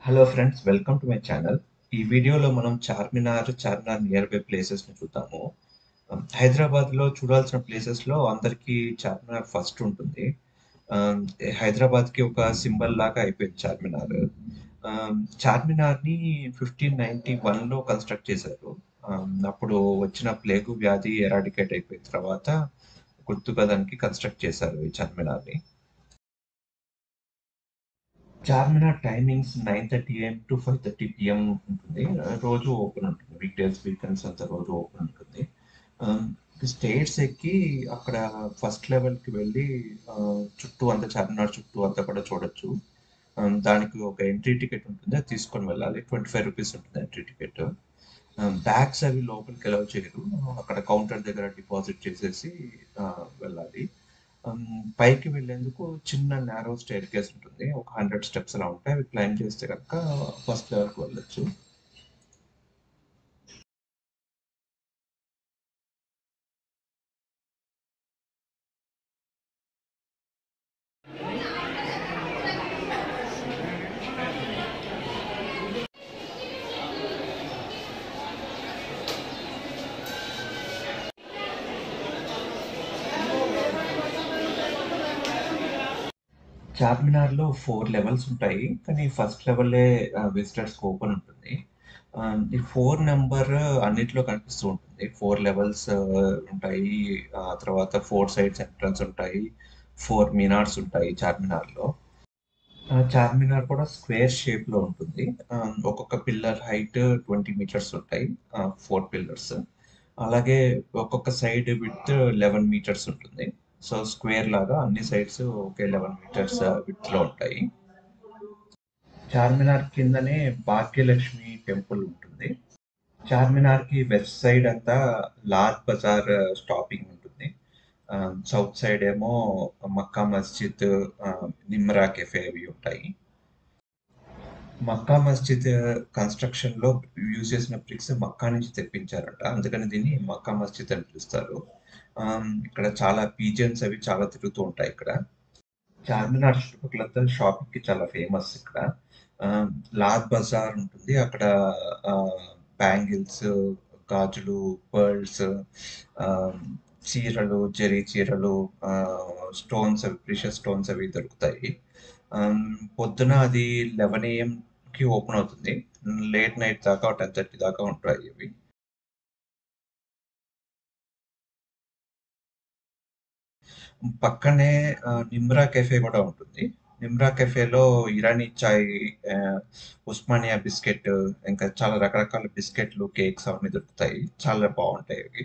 Hello friends, welcome to my channel. ఈ వీడియోలో మనం చార్మినార్ నియర్ బై ప్లేసెస్‌ని చూద్దాము. హైదరాబాద్‌లో చూడాల్సిన ప్లేసెస్‌లో అందరికీ చార్మినార్ ఫస్ట్ ఉంటుంది. ఆహ్, హైదరాబాద్‌కి ఒక సింబల్ లాగా అయిపోయింది చార్మినార్. చార్మినార్‌ని 1591లో కన్‌స్ట్రక్ట్ చేశారు. అప్పుడు వచ్చిన ప్లేగు వ్యాధి ఎరాడికేట్ అయిపోయిన తర్వాత గుర్తుగా దానికి కన్‌స్ట్రక్ట్ చేశారు ఈ చార్మినార్‌ని. Charminar timings 9:30 AM to 5:30 PM ఉంటుంది. రోజు ఓపెన్ ఉంటుంది. వీక్‌డేస్, వీకెండ్స్ అంతా రోజు ఓపెన్ ఉంటుంది. ఆహ్, స్టేర్స్ ఎక్కి అక్కడ ఫస్ట్ లెవెల్‌కి వెళ్ళి చుట్టూ అంతా చార్మినార్ చుట్టూ అంతా కూడా చూడొచ్చు. దానికి ఒక ఎంట్రీ టికెట్ ఉంటుంది. అది తీసుకొని వెళ్ళాలి. ₹25 ఉంటుంది ఎంట్రీ టికెట్. బ్యాగ్స్ అవి లోపలికి అలౌ చేయరు. అక్కడ కౌంటర్ దగ్గర డిపాజిట్ చేసేసి వెళ్ళాలి. పైకి వెళ్ళేందుకు చిన్న నారో స్టెయిర్‌కేస్ ఉంటుంది. ఒక 100 స్టెప్స్ అలా ఉంటాయి. అవి క్లైంబ్ చేస్తే గనక ఫస్ట్ లెవెల్‌కి వెళ్ళొచ్చు. చార్మినార్‌లో 4 లెవెల్స్ ఉంటాయి. కానీ ఫస్ట్ లెవెలే విజిటర్స్‌కి ఓపెన్ ఉంటుంది. ఈ 4 నంబర్ అన్నిట్లో కనిపిస్తూ ఉంటుంది. 4 లెవెల్స్ ఉంటాయి. తర్వాత 4 సైడ్స్ ఎంట్రన్స్ ఉంటాయి. 4 మినార్స్ ఉంటాయి చార్మినార్‌లో. చార్మినార్ కూడా స్క్వేర్ షేప్‌లో ఉంటుంది. ఒక్కొక్క పిల్లర్ హైట్ 20 మీటర్స్ ఉంటాయి. 4 పిల్లర్స్. అలాగే ఒక్కొక్క సైడ్ విడ్త్ 11 మీటర్స్ ఉంటుంది. సో, స్క్వేర్ లాగా అన్ని సైడ్స్ ఒకే 11 మీటర్స్ విడ్త్‌లో ఉంటాయి. చార్మినార్ కిందనే భాగ్యలక్ష్మి టెంపుల్ ఉంటుంది. చార్మినార్‌కి వెస్ట్ సైడ్ అంతా లాల్ బజార్ స్టాపింగ్ ఉంటుంది. సౌత్ సైడ్ ఏమో మక్కా మస్జిద్, నిమ్రా కెఫే అవి ఉంటాయి. మక్కా మస్జిద్ కన్‌స్ట్రక్షన్‌లో యూజ్ చేసిన బ్రిక్స్ మక్కా నుంచి తెప్పించారట. అందుకని దీన్ని మక్కా మస్జిద్ అని పిలుస్తారు. ఇక్కడ చాలా పీజియన్స్ అవి చాలా తిరుగుతూ ఉంటాయి ఇక్కడ. చార్మినార్ చుట్టుపక్కలంతా షాపింగ్‌కి చాలా ఫేమస్ ఇక్కడ. ఆహ్, లాద్ బజార్ ఉంటుంది. అక్కడ బ్యాంగిల్స్, గాజులు, పర్ల్స్, ఆహ్, చీరలు, జరీ చీరలు, స్టోన్స్ అవి ప్రీషియస్ స్టోన్స్ అవి దొరుకుతాయి. ఆహ్, పొద్దున అది 11 AM ఓపెన్ అవుతుంది. లేట్ నైట్ దాకా 10:30 దాకా ఉంటాయి అవి. పక్కనే నిమ్రా కెఫే గూడా ఉంటుంది. నిమ్రా కెఫేలో ఇరానీ చాయ్, ఆహ్, ఉస్మానియా బిస్కెట్, ఇంకా చాలా రకరకాల బిస్కెట్‌లు, కేక్స్ అవన్నీ దొరుకుతాయి. చాలా బావుంటాయి అవి.